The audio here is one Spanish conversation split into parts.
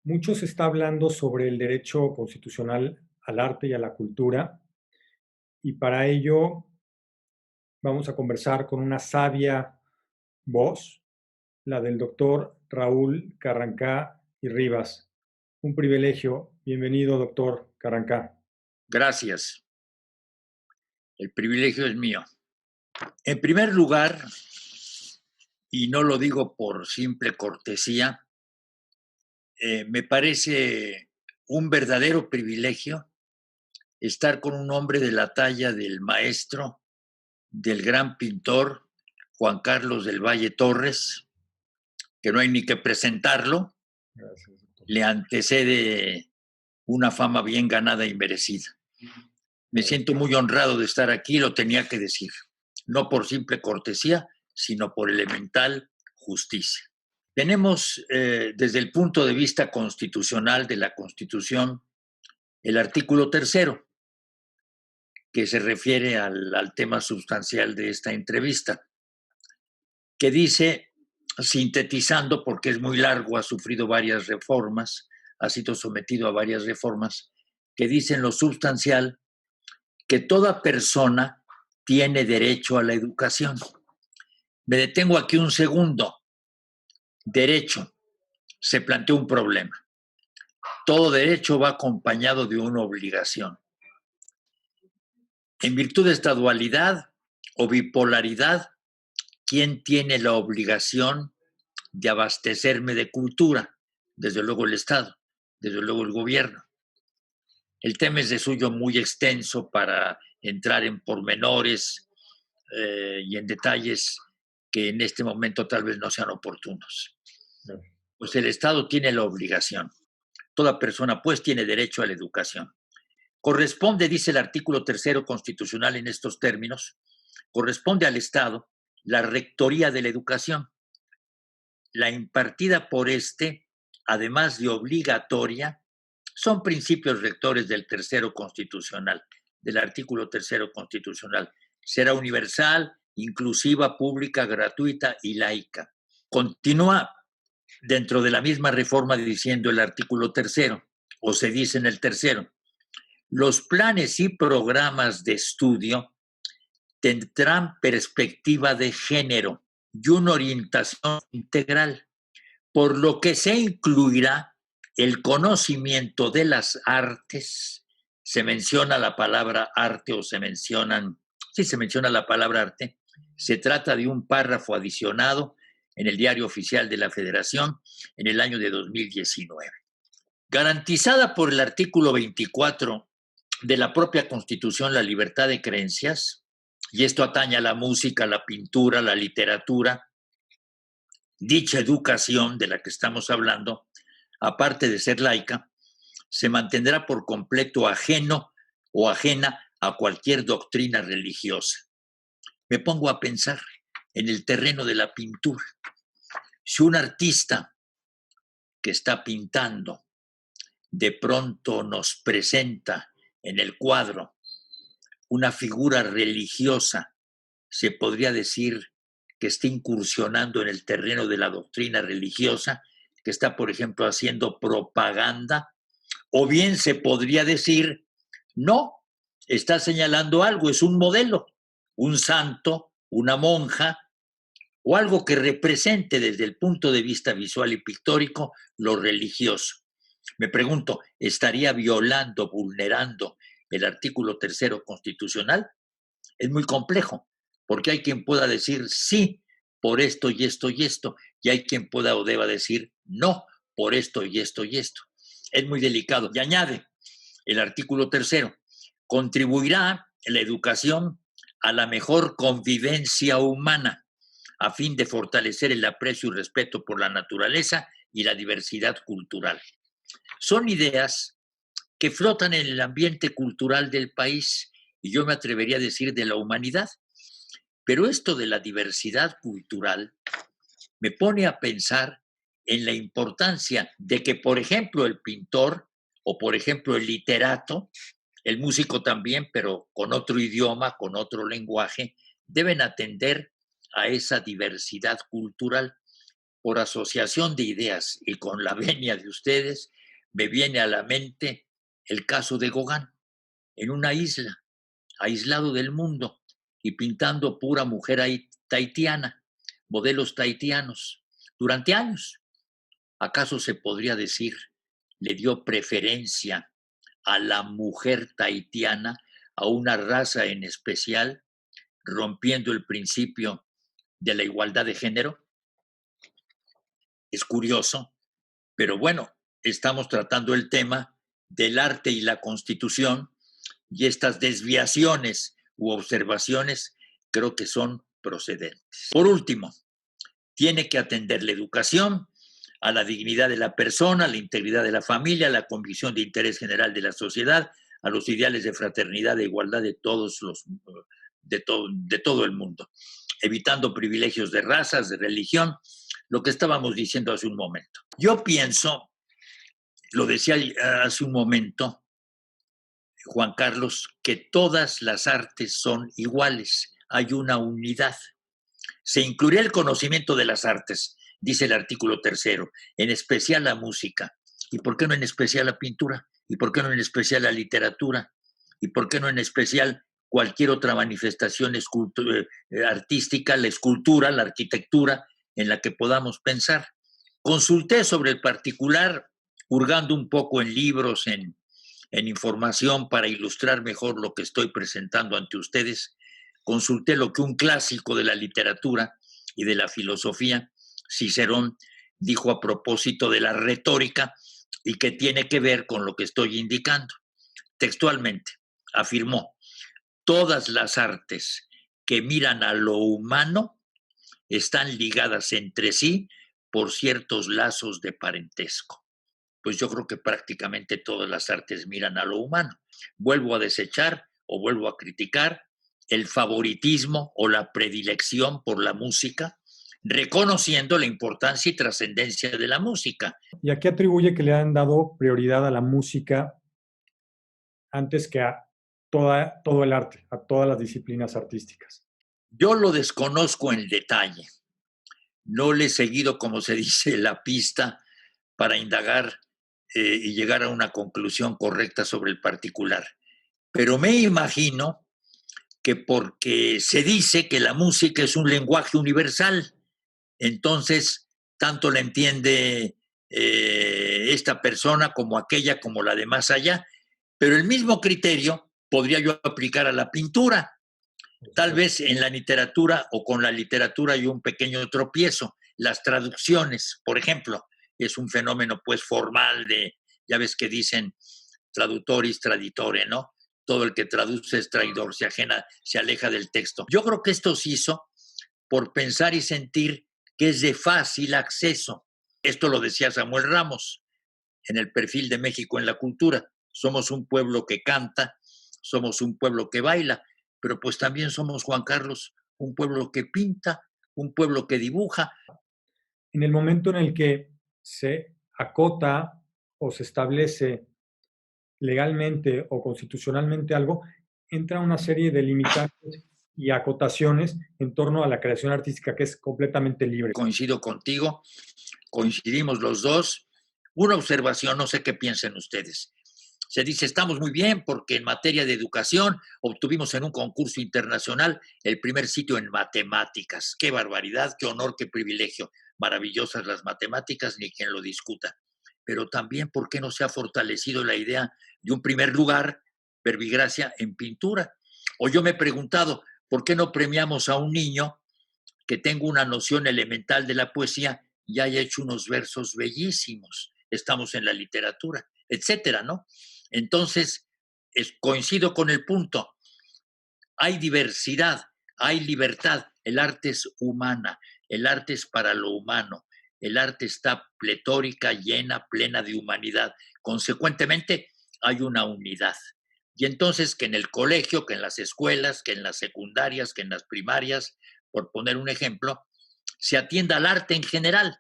Mucho se está hablando sobre el derecho constitucional al arte y a la cultura, y para ello vamos a conversar con una sabia voz, la del doctor Raúl Carrancá y Rivas. Un privilegio. Bienvenido, doctor Carrancá. Gracias. El privilegio es mío. En primer lugar, y no lo digo por simple cortesía, me parece un verdadero privilegio estar con un hombre de la talla del maestro, del gran pintor Juan Carlos del Valle Torres, que no hay ni que presentarlo, Gracias, doctor. le antecede una fama bien ganada y merecida. Me siento muy honrado de estar aquí, lo tenía que decir, no por simple cortesía, sino por elemental justicia. Tenemos desde el punto de vista constitucional de la Constitución el artículo 3º, que se refiere al tema sustancial de esta entrevista, que dice, sintetizando, porque es muy largo, ha sufrido varias reformas, ha sido sometido a varias reformas, que dicen lo sustancial, que toda persona tiene derecho a la educación. Me detengo aquí un segundo. Derecho. Se planteó un problema. Todo derecho va acompañado de una obligación. En virtud de esta dualidad o bipolaridad, ¿quién tiene la obligación de abastecerme de cultura? Desde luego el Estado, desde luego el gobierno. El tema es de suyo muy extenso para entrar en pormenores y en detalles que en este momento tal vez no sean oportunos. Pues el Estado tiene la obligación. Toda persona, pues, tiene derecho a la educación. Corresponde, dice el artículo 3º constitucional en estos términos, corresponde al Estado la rectoría de la educación, la impartida por este, además de obligatoria, son principios rectores del 3º constitucional, del artículo 3º constitucional. Será universal, inclusiva, pública, gratuita y laica. Continúa dentro de la misma reforma diciendo el artículo 3º, o se dice en el 3º, los planes y programas de estudio tendrán perspectiva de género y una orientación integral, por lo que se incluirá el conocimiento de las artes. Se menciona la palabra arte o se menciona la palabra arte. Se trata de un párrafo adicionado en el Diario Oficial de la Federación en el año de 2019. Garantizada por el artículo 24 de la propia Constitución la libertad de creencias, y esto atañe a la música, la pintura, la literatura, dicha educación de la que estamos hablando, aparte de ser laica, se mantendrá por completo ajeno o ajena a cualquier doctrina religiosa. Me pongo a pensar en el terreno de la pintura. Si un artista que está pintando de pronto nos presenta en el cuadro una figura religiosa, se podría decir que está incursionando en el terreno de la doctrina religiosa, que está, por ejemplo, haciendo propaganda, o bien se podría decir, no, está señalando algo, es un modelo, un santo, una monja, o algo que represente desde el punto de vista visual y pictórico lo religioso. Me pregunto, ¿estaría violando, vulnerando el artículo 3º constitucional? Es muy complejo, porque hay quien pueda decir sí por esto y esto y esto, y hay quien pueda o deba decir no por esto y esto y esto. Es muy delicado. Y añade el artículo 3º, contribuirá la educación a la mejor convivencia humana a fin de fortalecer el aprecio y respeto por la naturaleza y la diversidad cultural. Son ideas que flotan en el ambiente cultural del país y yo me atrevería a decir de la humanidad. Pero esto de la diversidad cultural me pone a pensar en la importancia de que, por ejemplo, el pintor o, por ejemplo, el literato, el músico también, pero con otro idioma, con otro lenguaje, deben atender a esa diversidad cultural. Por asociación de ideas y con la venia de ustedes, me viene a la mente el caso de Gauguin, en una isla, aislado del mundo y pintando pura mujer tahitiana, modelos tahitianos, durante años. ¿Acaso se podría decir, le dio preferencia a la mujer tahitiana, a una raza en especial, rompiendo el principio de la igualdad de género? Es curioso, pero bueno, estamos tratando el tema del arte y la Constitución, y estas desviaciones u observaciones creo que son procedentes. Por último, tiene que atender la educación a la dignidad de la persona, a la integridad de la familia, a la convicción de interés general de la sociedad, a los ideales de fraternidad e igualdad de todo el mundo, evitando privilegios de razas, de religión, lo que estábamos diciendo hace un momento. Yo pienso, lo decía hace un momento, Juan Carlos, que todas las artes son iguales, hay una unidad. Se incluiría el conocimiento de las artes, dice el artículo 3º, en especial la música. ¿Y por qué no en especial la pintura? ¿Y por qué no en especial la literatura? ¿Y por qué no en especial cualquier otra manifestación artística, la escultura, la arquitectura, en la que podamos pensar? Consulté sobre el particular, hurgando un poco en libros, en información para ilustrar mejor lo que estoy presentando ante ustedes. Consulté lo que un clásico de la literatura y de la filosofía, Cicerón, dijo a propósito de la retórica y que tiene que ver con lo que estoy indicando. Textualmente, afirmó: todas las artes que miran a lo humano están ligadas entre sí por ciertos lazos de parentesco. Pues yo creo que prácticamente todas las artes miran a lo humano. Vuelvo a desechar o vuelvo a criticar el favoritismo o la predilección por la música, reconociendo la importancia y trascendencia de la música. ¿Y a qué atribuye que le han dado prioridad a la música antes que a todo el arte, a todas las disciplinas artísticas? Yo lo desconozco en detalle. No le he seguido, como se dice, la pista para indagar y llegar a una conclusión correcta sobre el particular. Pero me imagino que porque se dice que la música es un lenguaje universal, entonces tanto la entiende esta persona como aquella, como la de más allá, pero el mismo criterio podría yo aplicar a la pintura. Tal vez en la literatura o con la literatura hay un pequeño tropiezo. Las traducciones, por ejemplo, es un fenómeno pues formal de, ya ves que dicen traductoris traditore, ¿no? Todo el que traduce es traidor, se aleja del texto. Yo creo que esto se hizo por pensar y sentir que es de fácil acceso. Esto lo decía Samuel Ramos en el perfil de México en la cultura. Somos un pueblo que canta, somos un pueblo que baila, pero pues también somos, Juan Carlos, un pueblo que pinta, un pueblo que dibuja. En el momento en el que se acota o se establece legalmente o constitucionalmente algo, entra una serie de limitantes y acotaciones en torno a la creación artística que es completamente libre. Coincido contigo, coincidimos los dos. Una observación, no sé qué piensen ustedes. Se dice, estamos muy bien porque en materia de educación obtuvimos en un concurso internacional el primer sitio en matemáticas. Qué barbaridad, qué honor, qué privilegio. Maravillosas las matemáticas, ni quien lo discuta. Pero también, ¿por qué no se ha fortalecido la idea de un primer lugar, verbigracia, en pintura? O yo me he preguntado, ¿por qué no premiamos a un niño que tenga una noción elemental de la poesía y haya hecho unos versos bellísimos? Estamos en la literatura, etcétera, ¿no? Entonces, coincido con el punto. Hay diversidad, hay libertad. El arte es humana, el arte es para lo humano. El arte está pletórica, llena, plena de humanidad. Consecuentemente, hay una unidad. Y entonces que en el colegio, que en las escuelas, que en las secundarias, que en las primarias, por poner un ejemplo, se atienda al arte en general,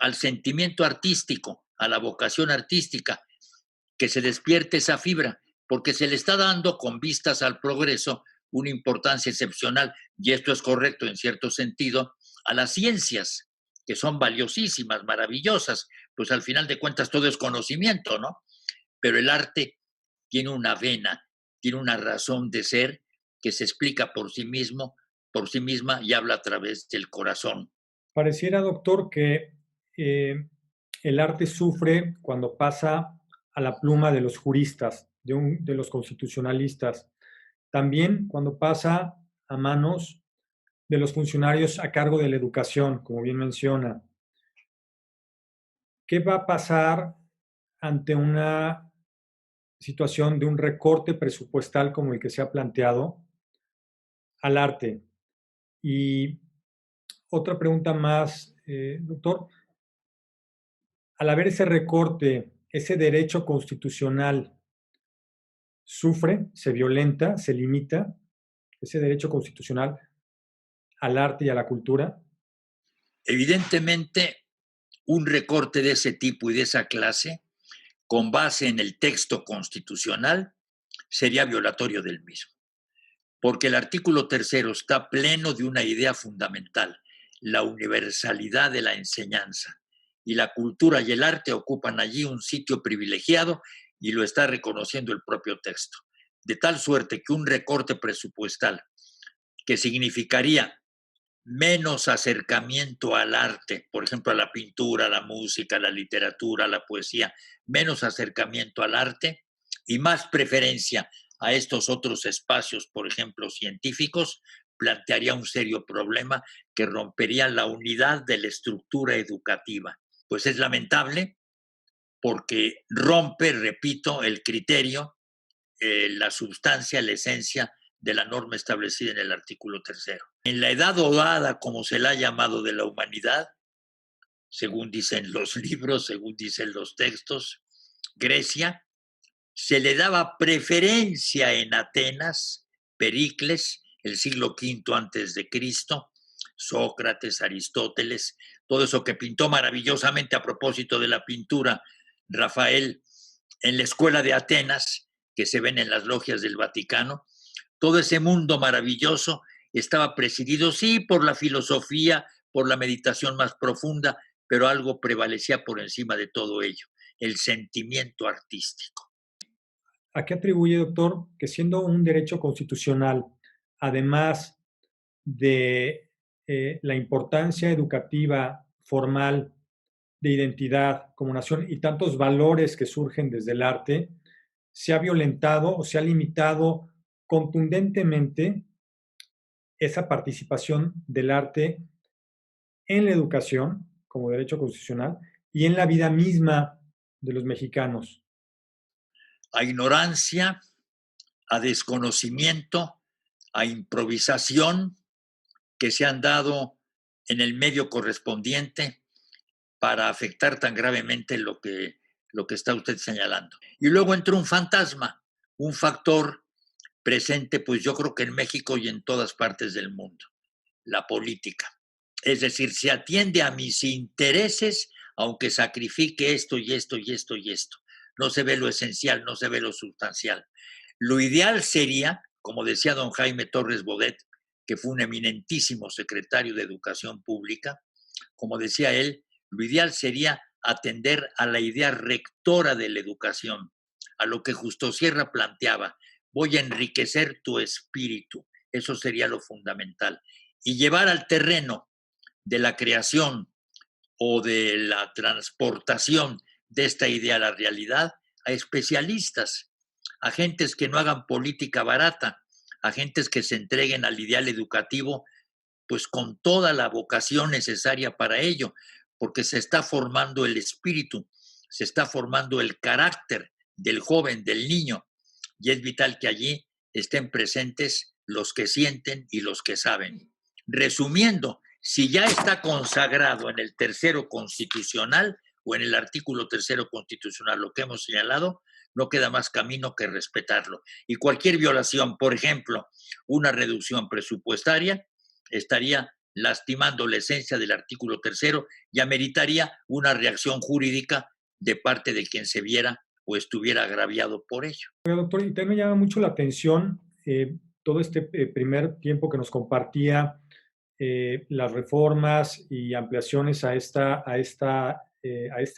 al sentimiento artístico, a la vocación artística, que se despierte esa fibra, porque se le está dando con vistas al progreso una importancia excepcional, y esto es correcto en cierto sentido, a las ciencias, que son valiosísimas, maravillosas, pues al final de cuentas todo es conocimiento, ¿no? Pero el arte tiene una vena, tiene una razón de ser que se explica por sí mismo, por sí misma y habla a través del corazón. Pareciera, doctor, que eh, el arte sufre cuando pasa a la pluma de los juristas, de los constitucionalistas. También cuando pasa a manos de los funcionarios a cargo de la educación, como bien menciona. ¿Qué va a pasar ante una situación de un recorte presupuestal como el que se ha planteado al arte? Y otra pregunta más, doctor. Al haber ese recorte, ese derecho constitucional sufre, se violenta, se limita, ese derecho constitucional al arte y a la cultura. Evidentemente, un recorte de ese tipo y de esa clase, con base en el texto constitucional, sería violatorio del mismo. Porque el artículo tercero está pleno de una idea fundamental, la universalidad de la enseñanza. Y la cultura y el arte ocupan allí un sitio privilegiado y lo está reconociendo el propio texto. De tal suerte que un recorte presupuestal que significaría menos acercamiento al arte, por ejemplo, a la pintura, a la música, a la literatura, a la poesía, menos acercamiento al arte y más preferencia a estos otros espacios, por ejemplo, científicos, plantearía un serio problema que rompería la unidad de la estructura educativa. Pues es lamentable porque rompe, repito, el criterio, la sustancia, la esencia de la norma establecida en el artículo tercero. En la edad dorada, como se la ha llamado, de la humanidad, según dicen los libros, según dicen los textos, Grecia, se le daba preferencia en Atenas, Pericles, el siglo V antes de Cristo, Sócrates, Aristóteles, todo eso que pintó maravillosamente a propósito de la pintura Rafael en la escuela de Atenas, que se ven en las logias del Vaticano. Todo ese mundo maravilloso estaba presidido, sí, por la filosofía, por la meditación más profunda, pero algo prevalecía por encima de todo ello, el sentimiento artístico. ¿A qué atribuye, doctor, que siendo un derecho constitucional, además de la importancia educativa formal de identidad como nación y tantos valores que surgen desde el arte, se ha violentado o se ha limitado contundentemente esa participación del arte en la educación como derecho constitucional y en la vida misma de los mexicanos? A ignorancia, a desconocimiento, a improvisación que se han dado en el medio correspondiente para afectar tan gravemente lo que está usted señalando. Y luego entró un fantasma, un factor presente, pues yo creo que en México y en todas partes del mundo, la política. Es decir, se atiende a mis intereses, aunque sacrifique esto y esto y esto y esto. No se ve lo esencial, no se ve lo sustancial. Lo ideal sería, como decía don Jaime Torres Bodet, que fue un eminentísimo secretario de Educación Pública, como decía él, lo ideal sería atender a la idea rectora de la educación, a lo que Justo Sierra planteaba. Voy a enriquecer tu espíritu, eso sería lo fundamental. Y llevar al terreno de la creación o de la transportación de esta idea a la realidad a especialistas, a gentes que no hagan política barata, a gentes que se entreguen al ideal educativo pues con toda la vocación necesaria para ello, porque se está formando el espíritu, se está formando el carácter del joven, del niño, y es vital que allí estén presentes los que sienten y los que saben. Resumiendo, si ya está consagrado en el tercero constitucional o en el artículo tercero constitucional lo que hemos señalado, no queda más camino que respetarlo. Y cualquier violación, por ejemplo, una reducción presupuestaria, estaría lastimando la esencia del artículo tercero y ameritaría una reacción jurídica de parte de quien se viera o estuviera agraviado por ello. Doctor, y también me llama mucho la atención todo este primer tiempo que nos compartía las reformas y ampliaciones a este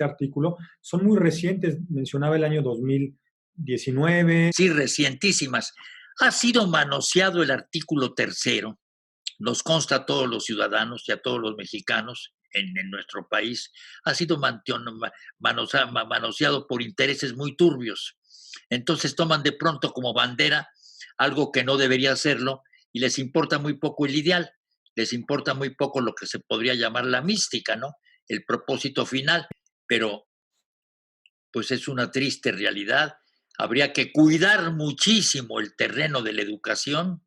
artículo son muy recientes. Mencionaba el año 2019. Sí, recientísimas. Ha sido manoseado el artículo tercero, nos consta a todos los ciudadanos y a todos los mexicanos en nuestro país, ha sido manoseado por intereses muy turbios. Entonces toman de pronto como bandera algo que no debería serlo y les importa muy poco el ideal, les importa muy poco lo que se podría llamar la mística, ¿no? El propósito final, pero pues es una triste realidad. Habría que cuidar muchísimo el terreno de la educación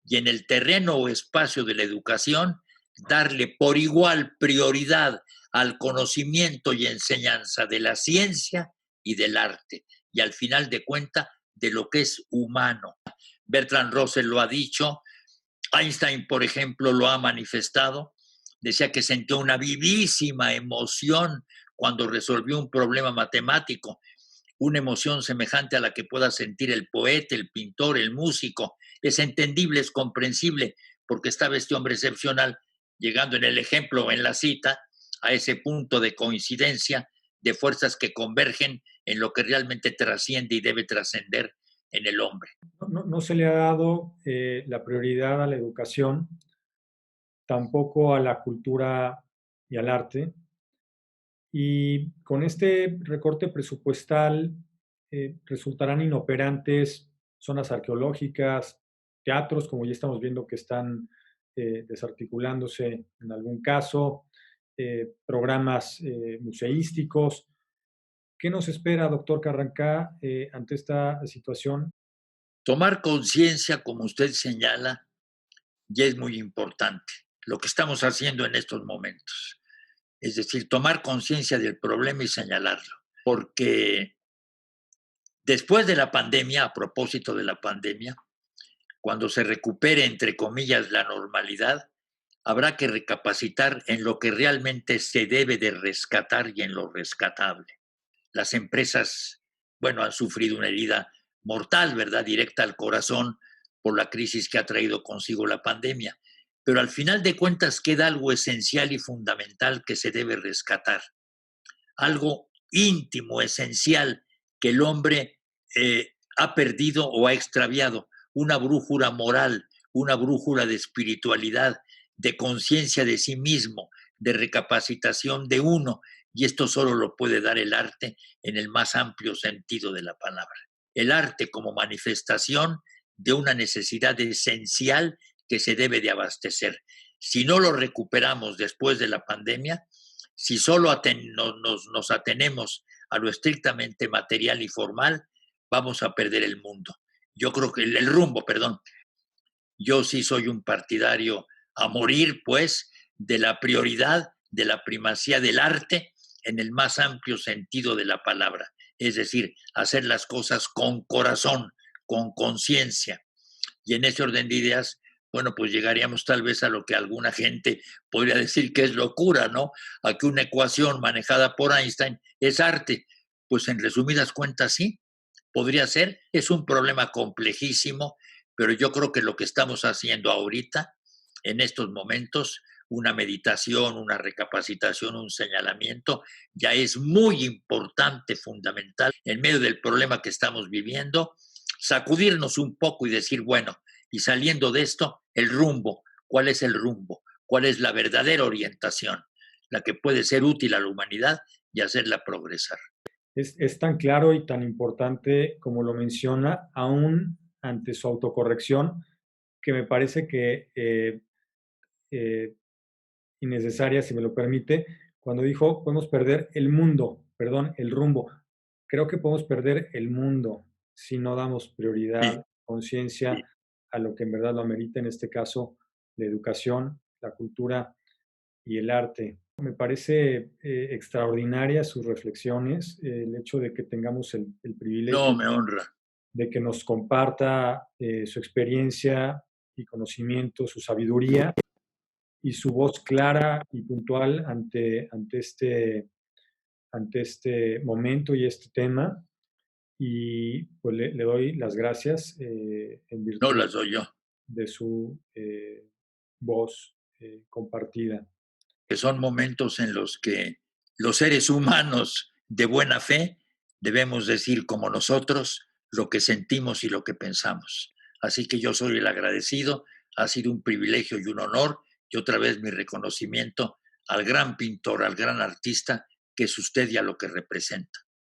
y en el terreno o espacio de la educación darle por igual prioridad al conocimiento y enseñanza de la ciencia y del arte y al final de cuentas de lo que es humano. Bertrand Russell lo ha dicho, Einstein, por ejemplo, lo ha manifestado, decía que sintió una vivísima emoción cuando resolvió un problema matemático, una emoción semejante a la que pueda sentir el poeta, el pintor, el músico. Es entendible, es comprensible, porque estaba este hombre excepcional llegando en el ejemplo, en la cita, a ese punto de coincidencia de fuerzas que convergen en lo que realmente trasciende y debe trascender en el hombre. No se le ha dado la prioridad a la educación, tampoco a la cultura y al arte. Y con este recorte presupuestal resultarán inoperantes zonas arqueológicas, teatros, como ya estamos viendo que están desarticulándose en algún caso, programas museísticos. ¿Qué nos espera, doctor Carrancá, ante esta situación? Tomar conciencia, como usted señala, ya es muy importante. Lo que estamos haciendo en estos momentos. Es decir, tomar conciencia del problema y señalarlo. Porque después de la pandemia, a propósito de la pandemia, cuando se recupere, entre comillas, la normalidad, habrá que recapacitar en lo que realmente se debe de rescatar y en lo rescatable. Las empresas, bueno, han sufrido una herida mortal, ¿verdad? Directa al corazón por la crisis que ha traído consigo la pandemia. Pero al final de cuentas queda algo esencial y fundamental que se debe rescatar. Algo íntimo, esencial, que el hombre ha perdido o ha extraviado. Una brújula moral, una brújula de espiritualidad, de conciencia de sí mismo, de recapacitación de uno. Y esto solo lo puede dar el arte en el más amplio sentido de la palabra. El arte como manifestación de una necesidad esencial que se debe de abastecer. Si no lo recuperamos después de la pandemia, si solo nos atenemos a lo estrictamente material y formal, vamos a perder el mundo. Yo creo que el rumbo, perdón. Yo sí soy un partidario a morir, pues, de la prioridad, de la primacía del arte en el más amplio sentido de la palabra. Es decir, hacer las cosas con corazón, con conciencia. Y en ese orden de ideas, bueno, pues llegaríamos tal vez a lo que alguna gente podría decir que es locura, ¿no? A que una ecuación manejada por Einstein es arte. Pues en resumidas cuentas, sí, podría ser. Es un problema complejísimo, pero yo creo que lo que estamos haciendo ahorita, en estos momentos, una meditación, una recapacitación, un señalamiento, ya es muy importante, fundamental, en medio del problema que estamos viviendo, sacudirnos un poco y decir, bueno, y saliendo de esto, el rumbo, ¿cuál es el rumbo? ¿Cuál es la verdadera orientación? La que puede ser útil a la humanidad y hacerla progresar. Es tan claro y tan importante como lo menciona, aún ante su autocorrección, que me parece que eh, innecesaria, si me lo permite, cuando dijo podemos perder el mundo, perdón, el rumbo. Creo que podemos perder el mundo si no damos Sí, prioridad, conciencia a lo que en verdad lo amerita, en este caso, la educación, la cultura y el arte. Me parece extraordinaria sus reflexiones, el hecho de que tengamos el no privilegio me honra. de que nos comparta su experiencia y conocimiento, su sabiduría y su voz clara y puntual ante este momento y este tema. Y pues le doy las gracias en No virtud las doy yo. de su voz compartida. Que son momentos en los que los seres humanos de buena fe debemos decir como nosotros lo que sentimos y lo que pensamos. Así que yo soy el agradecido, ha sido un privilegio y un honor, y otra vez mi reconocimiento al gran pintor, al gran artista que es usted y a lo que representa.